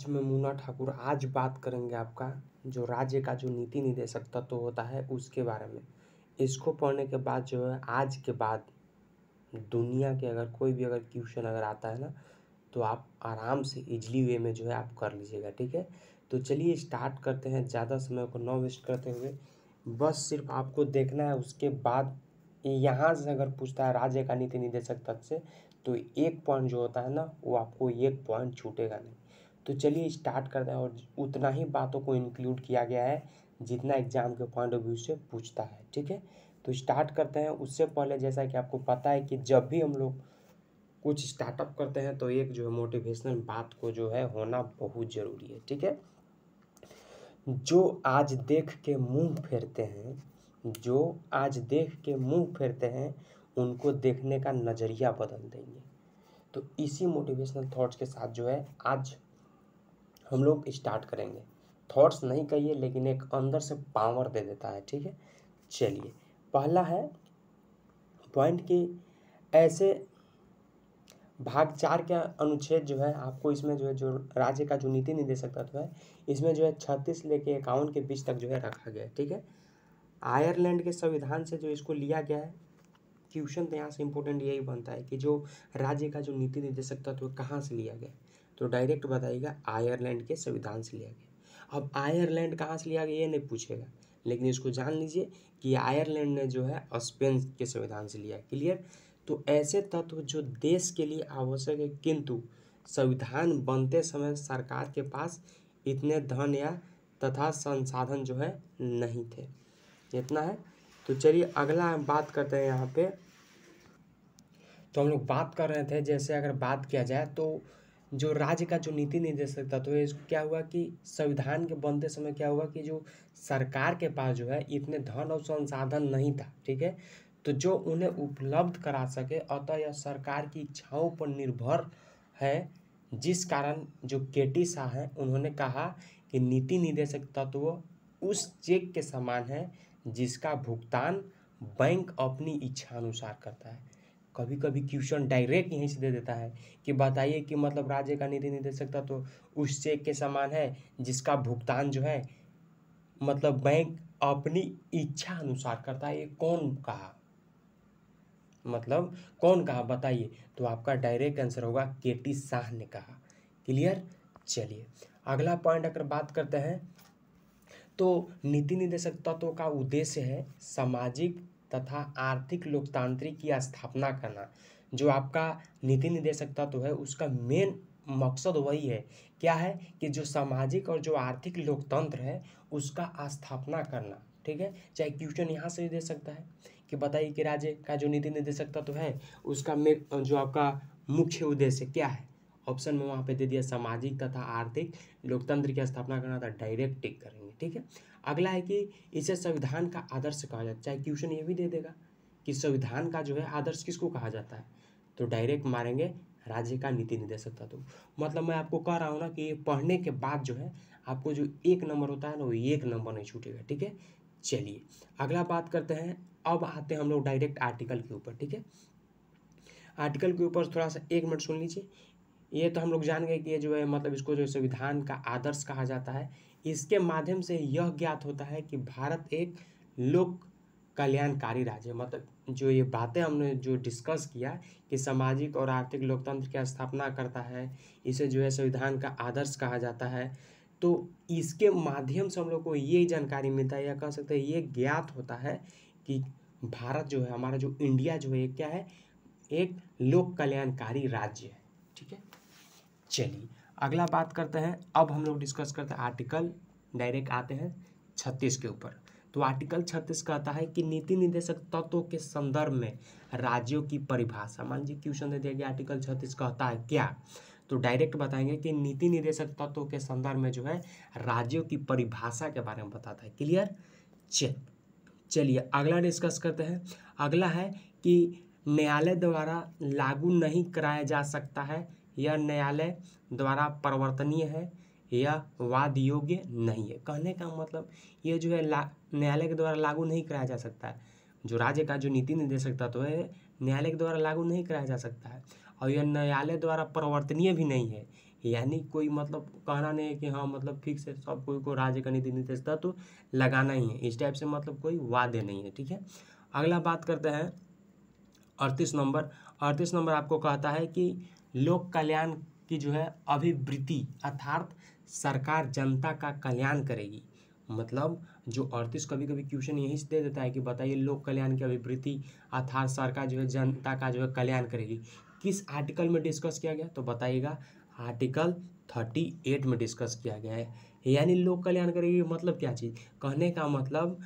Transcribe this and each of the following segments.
मैं मुन्ना ठाकुर आज बात करेंगे आपका जो राज्य का जो नीति निदेशक तत्व होता है उसके बारे में। इसको पढ़ने के बाद जो है आज के बाद दुनिया के अगर कोई भी अगर क्वेश्चन अगर आता है ना तो आप आराम से इजली वे में जो है आप कर लीजिएगा, ठीक है। तो चलिए स्टार्ट करते हैं, ज़्यादा समय को ना वेस्ट करते हुए। बस सिर्फ आपको देखना है, उसके बाद यहाँ से अगर पूछता है राज्य का नीति निदेशक तत्व से तो एक पॉइंट जो होता है ना वो आपको एक पॉइंट छूटेगा नहीं। तो चलिए स्टार्ट करते हैं, और उतना ही बातों को इंक्लूड किया गया है जितना एग्जाम के पॉइंट ऑफ व्यू से पूछता है, ठीक है। तो स्टार्ट करते हैं। उससे पहले जैसा कि आपको पता है कि जब भी हम लोग कुछ स्टार्टअप करते हैं तो एक जो है मोटिवेशनल बात को जो है होना बहुत ज़रूरी है, ठीक है। जो आज देख के मुंह फेरते हैं, जो आज देख के मुंह फेरते हैं उनको देखने का नज़रिया बदल देंगे। तो इसी मोटिवेशनल थॉट्स के साथ जो है आज हम लोग स्टार्ट करेंगे। थॉट्स नहीं कहिए लेकिन एक अंदर से पावर दे देता है, ठीक है। चलिए पहला है पॉइंट कि ऐसे भाग 4 के अनुच्छेद जो है आपको इसमें जो है जो राज्य का जो नीति निदेशक तत्व है इसमें जो है 36 लेके 51 के बीच तक जो है रखा गया है, ठीक है। आयरलैंड के संविधान से जो इसको लिया गया है। क्वेश्चन तो यहाँ से इम्पोर्टेंट यही बनता है कि जो राज्य का जो नीति निदेशक तत्व कहाँ से लिया गया, तो डायरेक्ट बताइएगा आयरलैंड के संविधान से लिया गया। अब आयरलैंड कहाँ से लिया गया ये नहीं पूछेगा, लेकिन इसको जान लीजिए कि आयरलैंड ने जो है स्पेन के संविधान से लिया। क्लियर। तो ऐसे तत्व जो देश के लिए आवश्यक है किंतु संविधान बनते समय सरकार के पास इतने धन या तथा संसाधन जो है नहीं थे। इतना है। तो चलिए अगला बात करते हैं यहाँ पे। तो हम लोग बात कर रहे थे, जैसे अगर बात किया जाए तो जो राज्य का जो नीति निदेशक तत्व है इसको क्या हुआ कि संविधान के बनते समय क्या हुआ कि जो सरकार के पास जो है इतने धन और संसाधन नहीं था, ठीक है। तो जो उन्हें उपलब्ध करा सके अतः यह सरकार की इच्छाओं पर निर्भर है, जिस कारण जो केटी शाह है उन्होंने कहा कि नीति निदेशक तत्व उस चेक के समान है जिसका भुगतान बैंक अपनी इच्छा अनुसार करता है। कभी कभी क्वेश्चन डायरेक्ट यहीं से दे देता है कि बताइए कि मतलब राज्य का नीति निदेशक तत्व उस चेक के समान है जिसका भुगतान जो है मतलब बैंक अपनी इच्छा अनुसार करता है। ये कौन कहा, मतलब कौन कहा बताइए। तो आपका डायरेक्ट आंसर होगा केटी शाह ने कहा। क्लियर। चलिए अगला पॉइंट अगर बात करते हैं तो नीति निदेशक तत्व का उद्देश्य है सामाजिक तथा आर्थिक लोकतांत्रिक की स्थापना करना। जो आपका नीति निदेशक तत्व है उसका मेन मकसद वही है, क्या है कि जो सामाजिक और जो आर्थिक लोकतंत्र है उसका स्थापना करना, ठीक है। चाहे क्वेश्चन यहाँ से भी दे सकता है कि बताइए कि राज्य का जो नीति निदेशक तत्व है उसका जो आपका मुख्य उद्देश्य क्या है। ऑप्शन में वहाँ पे दे दिया सामाजिक तथा आर्थिक लोकतंत्र की स्थापना करना, था डायरेक्ट टिक करेंगे, ठीक है। अगला है कि इसे संविधान का आदर्श कहा जाता है। चाहे क्वेश्चन ये भी दे देगा कि संविधान का जो है आदर्श किसको कहा जाता है, तो डायरेक्ट मारेंगे राज्य का नीति निदेशक तत्व। मतलब मैं आपको कह रहा हूँ ना कि ये पढ़ने के बाद जो है आपको जो एक नंबर होता है ना वो एक नंबर नहीं छूटेगा, ठीक है। चलिए अगला बात करते हैं। अब आते हैं हम लोग डायरेक्ट आर्टिकल के ऊपर, ठीक है। आर्टिकल के ऊपर थोड़ा सा 1 मिनट सुन लीजिए। ये तो हम लोग जान गए कि ये जो है मतलब इसको जो संविधान का आदर्श कहा जाता है। इसके माध्यम से यह ज्ञात होता है कि भारत एक लोक कल्याणकारी राज्य है। मतलब जो ये बातें हमने जो डिस्कस किया कि सामाजिक और आर्थिक लोकतंत्र की स्थापना करता है, इसे जो है संविधान का आदर्श कहा जाता है। तो इसके माध्यम से हम लोग को ये जानकारी मिलता है या कह सकते हैं ये ज्ञात होता है कि भारत जो है हमारा जो इंडिया जो है ये क्या है, एक लोक कल्याणकारी राज्य है, ठीक है। चलिए अगला बात करते हैं। अब हम लोग डिस्कस करते हैं आर्टिकल, डायरेक्ट आते हैं 36 के ऊपर। तो आर्टिकल 36 कहता है कि नीति निदेशक तत्वों के संदर्भ में राज्यों की परिभाषा। मान लीजिए क्वेश्चन दे दिया कि आर्टिकल 36 कहता है क्या, तो डायरेक्ट बताएंगे कि नीति निदेशक तत्वों के संदर्भ में जो है राज्यों की परिभाषा के बारे में बताता है। क्लियर। चलिए अगला डिस्कस करते हैं। अगला है कि न्यायालय द्वारा लागू नहीं कराया जा सकता है, यह न्यायालय द्वारा परिवर्तनीय है या वाद योग्य नहीं है। कहने का मतलब ये जो है न्यायालय के द्वारा लागू नहीं कराया जा सकता है। जो राज्य का जो नीति निदेशक तत्व है न्यायालय के द्वारा लागू नहीं कराया जा सकता है, और यह न्यायालय द्वारा परिवर्तनीय भी नहीं है यानी कोई मतलब कहना नहीं है कि हाँ मतलब फिक्स है सब कोई को राज्य का नीति निर्देशकता तो लगाना ही है, इस टाइप से मतलब कोई वादे नहीं है। ठीक है, अगला बात करते हैं 38 नंबर। 38 नंबर आपको कहता है कि लोक कल्याण की जो है अभिवृद्धि अर्थात सरकार जनता का कल्याण करेगी। मतलब जो 38 कभी कभी क्वेश्चन यही से दे देता है कि बताइए लोक कल्याण की अभिवृद्धि अर्थात सरकार जो है जनता का जो है कल्याण करेगी, किस आर्टिकल में डिस्कस किया गया, तो बताइएगा आर्टिकल 38 में डिस्कस किया गया है। यानी लोक कल्याण करेगी मतलब क्या चीज़, कहने का मतलब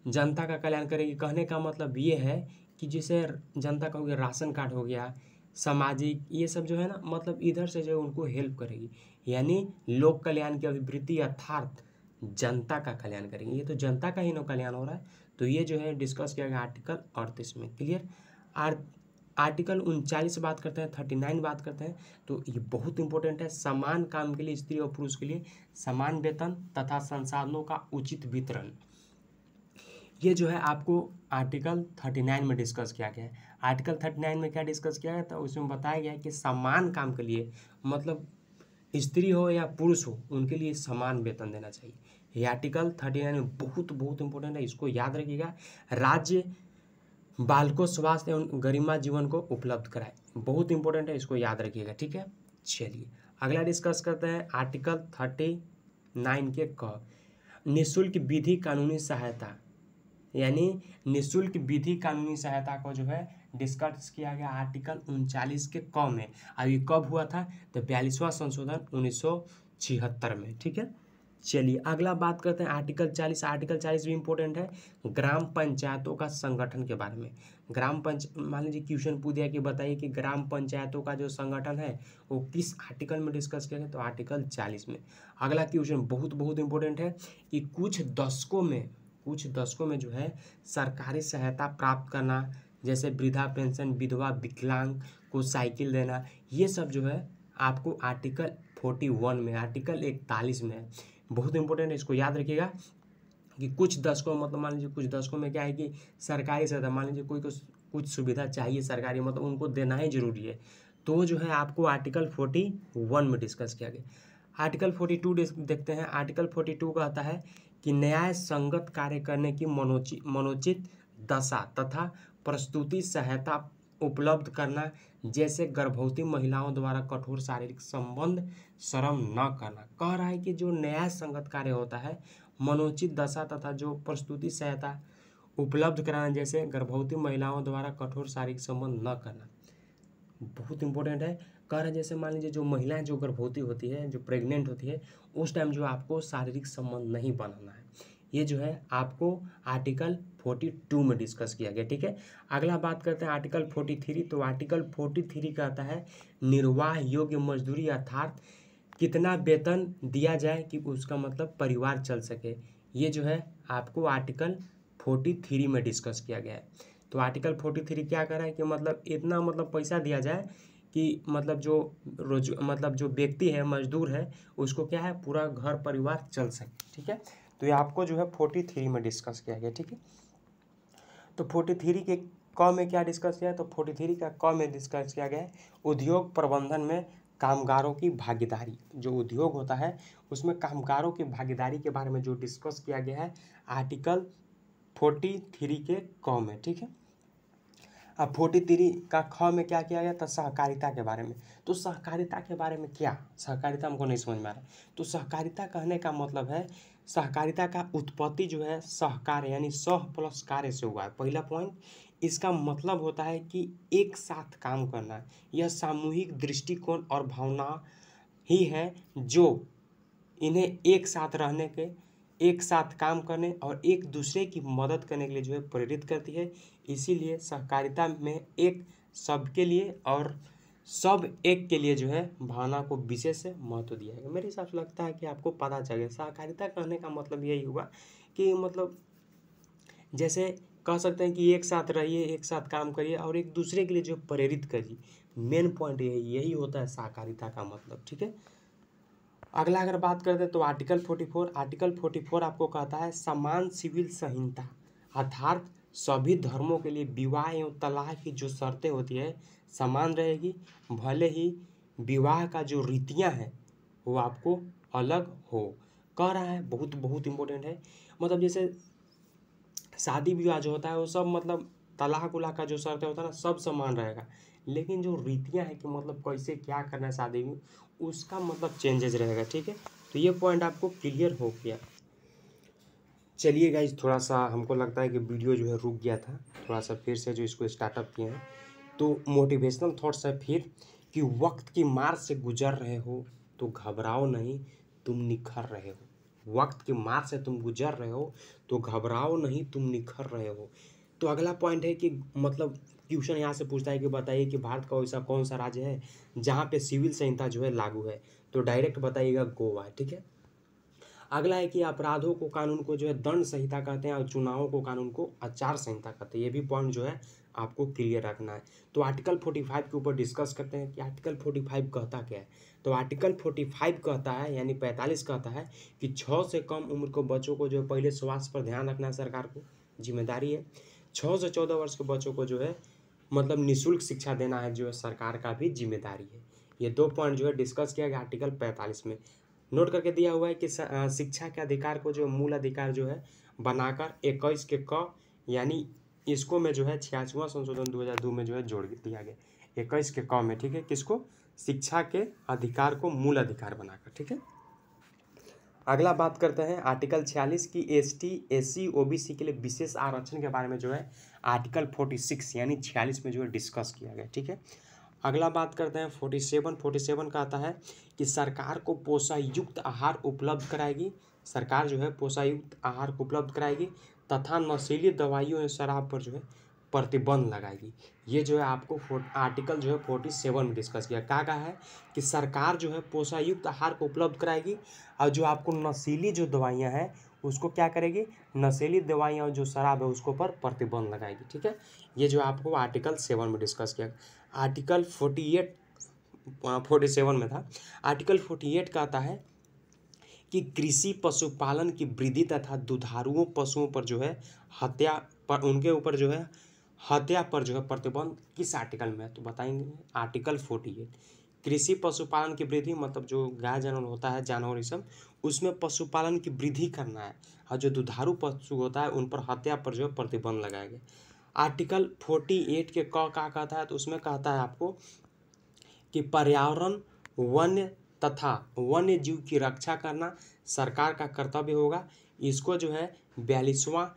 जनता का कल्याण करेगी, कहने का मतलब ये है कि जैसे जनता का हो गया राशन कार्ड हो गया, सामाजिक ये सब जो है ना मतलब इधर से जो है उनको हेल्प करेगी। यानी लोक कल्याण की अभिवृद्धि अर्थात जनता का कल्याण करेंगे, ये तो जनता का ही ना कल्याण हो रहा है। तो ये जो है डिस्कस किया गया आर्टिकल 38 में। क्लियर। आर्टिकल 39 बात करते हैं, 39 बात करते हैं, तो ये बहुत इंपॉर्टेंट है। समान काम के लिए स्त्री और पुरुष के लिए समान वेतन तथा संसाधनों का उचित वितरण, ये जो है आपको आर्टिकल 39 में डिस्कस किया गया है। आर्टिकल 39 में क्या डिस्कस किया गया था, उसमें बताया गया है कि समान काम के लिए मतलब स्त्री हो या पुरुष हो उनके लिए समान वेतन देना चाहिए। ये आर्टिकल 39 में बहुत बहुत इंपॉर्टेंट है, इसको याद रखिएगा। राज्य बालकों स्वास्थ्य एवं गरिमा जीवन को उपलब्ध कराए, बहुत इंपॉर्टेंट है, इसको याद रखिएगा। ठीक है, चलिए अगला डिस्कस करते हैं आर्टिकल 39 के क, निःशुल्क विधि कानूनी सहायता। यानी निःशुल्क विधि कानूनी सहायता को जो है डिस्कस किया गया आर्टिकल 39 के क में। अब ये कब हुआ था, तो 42वां संशोधन 1976 में। ठीक है, चलिए अगला बात करते हैं आर्टिकल 40। आर्टिकल 40 भी इंपॉर्टेंट है, ग्राम पंचायतों का संगठन के बारे में। मान लीजिए क्वेश्चन पूछ दिया कि बताइए कि ग्राम पंचायतों का जो संगठन है वो किस आर्टिकल में डिस्कस किया गया, तो आर्टिकल 40 में। अगला क्वेश्चन बहुत बहुत इंपॉर्टेंट है कि कुछ दशकों में जो है सरकारी सहायता प्राप्त करना, जैसे वृद्धा पेंशन, विधवा विकलांग को साइकिल देना, ये सब जो है आपको आर्टिकल 41 में, आर्टिकल 41 में है। बहुत इंपॉर्टेंट है, इसको याद रखिएगा कि कुछ दशकों मतलब मान लीजिए कुछ दशकों में क्या है कि सरकारी सहायता, मान लीजिए कोई को कुछ सुविधा चाहिए सरकारी मतलब उनको देना ही जरूरी है, तो जो है आपको आर्टिकल 41 में डिस्कस किया गया। आर्टिकल 42 देखते हैं। आर्टिकल 42 कहता है कि न्याय संगत कार्य करने की मनोचित दशा तथा प्रस्तुति सहायता उपलब्ध करना, जैसे गर्भवती महिलाओं द्वारा कठोर शारीरिक संबंध श्रम न करना। कह रहा है कि जो न्याय संगत कार्य होता है, मनोचित दशा तथा जो प्रस्तुति सहायता उपलब्ध कराना, जैसे गर्भवती महिलाओं द्वारा कठोर शारीरिक संबंध न करना, बहुत इंपॉर्टेंट है। कह रहे हैं जैसे मान लीजिए जो महिलाएं जो गर्भवती होती है, जो प्रेग्नेंट होती है, उस टाइम जो आपको शारीरिक संबंध नहीं बनाना है, ये जो है आपको आर्टिकल 42 में डिस्कस किया गया। ठीक है, अगला बात करते हैं आर्टिकल 43। तो आर्टिकल 43 कहता है निर्वाह योग्य मजदूरी अर्थात कितना वेतन दिया जाए कि उसका मतलब परिवार चल सके, ये जो है आपको आर्टिकल 43 में डिस्कस किया गया है। तो आर्टिकल 43 क्या कर रहा है कि मतलब इतना मतलब पैसा दिया जाए कि मतलब जो व्यक्ति है मजदूर है उसको क्या है पूरा घर परिवार चल सके। ठीक है, तो ये आपको जो है 43 में डिस्कस किया गया। ठीक है, तो 43 के क में क्या डिस्कस किया है, तो 43 का क में डिस्कस किया गया है उद्योग प्रबंधन में कामगारों की भागीदारी। जो उद्योग होता है उसमें कामगारों की भागीदारी के बारे में जो डिस्कस किया गया है आर्टिकल 43 के क में। ठीक है, अब 43 का ख में क्या किया गया था, सहकारिता के बारे में। तो सहकारिता के बारे में क्या, सहकारिता हमको नहीं समझ में आ रहा है। तो सहकारिता कहने का मतलब है सहकारिता का उत्पत्ति जो है सहकार्य यानी सह प्लस कार्य से हुआ है। पहला पॉइंट, इसका मतलब होता है कि एक साथ काम करना। यह सामूहिक दृष्टिकोण और भावना ही है जो इन्हें एक साथ रहने के, एक साथ काम करने और एक दूसरे की मदद करने के लिए जो है प्रेरित करती है। इसीलिए सहकारिता में एक सबके लिए और सब एक के लिए जो है भावना को विशेष महत्व दिया है। मेरे हिसाब से लगता है कि आपको पता चल गया सहकारिता कहने का मतलब यही हुआ कि मतलब जैसे कह सकते हैं कि एक साथ रहिए, एक साथ काम करिए और एक दूसरे के लिए जो प्रेरित करिए। मेन पॉइंट यही होता है सहकारिता का मतलब। ठीक है, अगला अगर बात करते हैं तो आर्टिकल 44। आर्टिकल 44 आपको कहता है समान सिविल संहिता अर्थात सभी धर्मों के लिए विवाह एवं तलाक की जो शर्तें होती है समान रहेगी, भले ही विवाह का जो रीतियां हैं वो आपको अलग हो। कह रहा है बहुत बहुत इंपॉर्टेंट है। मतलब जैसे शादी विवाह जो होता है वो सब मतलब तलाक उलाक का जो शर्त होता है ना सब समान रहेगा, लेकिन जो रीतियाँ हैं कि मतलब कैसे क्या करना है शादी में उसका मतलब चेंजेस रहेगा। ठीक है, तो ये पॉइंट आपको क्लियर हो गया। चलिए गाइज, थोड़ा सा हमको लगता है कि वीडियो जो है रुक गया था, थोड़ा सा फिर से जो इसको स्टार्टअप किए हैं। तो मोटिवेशनल थॉट्स है फिर कि वक्त की मार से गुजर रहे हो तो घबराओ नहीं, तुम निखर रहे हो। वक्त की मार से तुम गुजर रहे हो तो घबराओ नहीं, तुम निखर रहे हो। तो अगला पॉइंट है कि मतलब क्वेश्चन यहाँ से पूछता है कि बताइए कि भारत का ऐसा कौन सा राज्य है जहाँ पे सिविल संहिता जो है लागू है। तो डायरेक्ट बताइएगा गोवा। ठीक है, अगला है कि अपराधों को कानून को जो है दंड संहिता कहते हैं और चुनावों को कानून को आचार संहिता कहते हैं। ये भी पॉइंट जो है आपको क्लियर रखना है। तो आर्टिकल 45 के ऊपर डिस्कस करते हैं कि आर्टिकल 45 कहता क्या है। तो आर्टिकल 45 कहता है यानी 45 कहता है कि 6 से कम उम्र के बच्चों को जो है पहले स्वास्थ्य पर ध्यान रखना सरकार को जिम्मेदारी है। 6 से 14 वर्ष के बच्चों को जो है मतलब निःशुल्क शिक्षा देना है जो है सरकार का भी जिम्मेदारी है। ये दो पॉइंट जो है डिस्कस किया गया आर्टिकल 45 में। नोट करके दिया हुआ है कि शिक्षा के अधिकार को जो मूल अधिकार जो है बनाकर 21 के क यानी इसको में जो है 86वां संशोधन 2002 में जो है जोड़ दिया गया 21 के क में। ठीक है, किसको? शिक्षा के अधिकार को मूल अधिकार बनाकर। ठीक है, अगला बात करते हैं आर्टिकल 46 की एसटी एससी ओबीसी के लिए विशेष आरक्षण के बारे में जो है आर्टिकल 46 यानी 46 में जो है डिस्कस किया गया। ठीक है, अगला बात करते हैं 47 का आता है कि सरकार को पोषायुक्त आहार उपलब्ध कराएगी। सरकार जो है पोषायुक्त आहार उपलब्ध कराएगी तथा नशीली दवाइयों या शराब पर जो है प्रतिबंध लगाएगी। ये जो है आपको आर्टिकल जो है 47 में डिस्कस किया। क्या कहा है कि सरकार जो है पोषायुक्त आहार को उपलब्ध कराएगी और जो आपको नशीली जो दवाइयाँ हैं उसको क्या करेगी, नशीली दवाइयाँ और जो शराब है उसको पर प्रतिबंध लगाएगी। ठीक है, ये जो आपको आर्टिकल 7 में डिस्कस किया। आर्टिकल 47 में था। आर्टिकल 48 का आता है कि कृषि पशुपालन की वृद्धि तथा दुधारू पशुओं पर जो है हत्या पर उनके ऊपर जो है हत्या पर जो है प्रतिबंध किस आर्टिकल में है, तो बताएंगे आर्टिकल 48। कृषि पशुपालन की वृद्धि मतलब जो गाय जानवर होता है जानवर ये सब उसमें पशुपालन की वृद्धि करना है और जो दुधारू पशु होता है उन पर हत्या पर जो है प्रतिबंध लगाया गया। आर्टिकल 48 के क का कहता है तो उसमें कहता है आपको कि पर्यावरण वन्य तथा वन्य जीव की रक्षा करना सरकार का कर्तव्य होगा। इसको जो है 42वां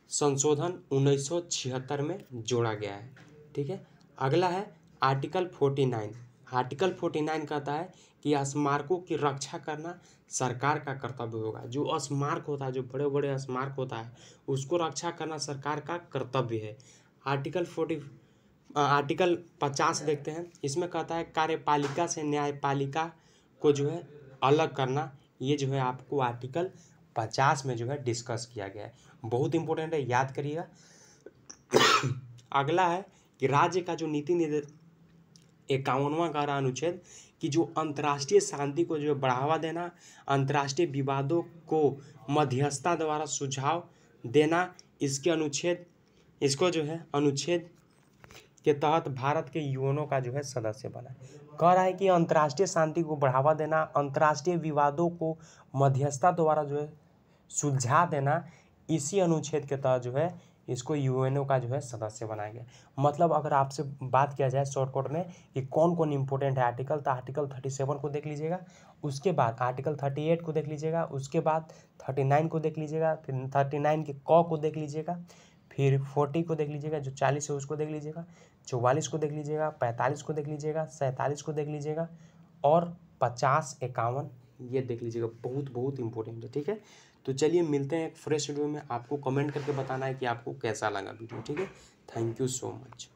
संशोधन 1976 में जोड़ा गया है। ठीक है, अगला है आर्टिकल 49। आर्टिकल 49 कहता है कि स्मारकों की रक्षा करना सरकार का कर्तव्य होगा। जो स्मारक होता है जो बड़े बड़े स्मारक होता है उसको रक्षा करना सरकार का कर्तव्य है। आर्टिकल 50 देखते हैं। इसमें कहता है कार्यपालिका से न्यायपालिका को जो है अलग करना। ये जो है आपको आर्टिकल 50 में जो है डिस्कस किया गया है। बहुत इंपॉर्टेंट है, याद करिएगा। अगला है कि राज्य का जो नीति निर्देश 51वां का अनुच्छेद कि जो अंतर्राष्ट्रीय शांति को जो बढ़ावा देना, अंतर्राष्ट्रीय विवादों को मध्यस्थता द्वारा सुझाव देना, इसके अनुच्छेद इसको जो है अनुच्छेद के तहत भारत के यूएनओ का जो है सदस्य बना। कह रहा है कि अंतर्राष्ट्रीय शांति को बढ़ावा देना, अंतर्राष्ट्रीय विवादों को मध्यस्थता द्वारा जो है सुलझा देना, इसी अनुच्छेद के तहत जो है इसको यूएनओ का जो है सदस्य बनाया गया। मतलब अगर आपसे बात किया जाए शॉर्टकट में कि कौन कौन इंपॉर्टेंट है आर्टिकल, तो आर्टिकल 37 को देख लीजिएगा, उसके बाद आर्टिकल 38 को देख लीजिएगा, उसके बाद 39 को देख लीजिएगा, फिर 39 के क को देख लीजिएगा, फिर 40 को देख लीजिएगा, जो 40 है उसको देख लीजिएगा, 44 को देख लीजिएगा, 45 को देख लीजिएगा, 47 को देख लीजिएगा और 50, 51 ये देख लीजिएगा। बहुत बहुत इंपॉर्टेंट है। ठीक है, तो चलिए मिलते हैं एक फ्रेश वीडियो में। आपको कमेंट करके बताना है कि आपको कैसा लगा वीडियो। ठीक है, थैंक यू सो मच।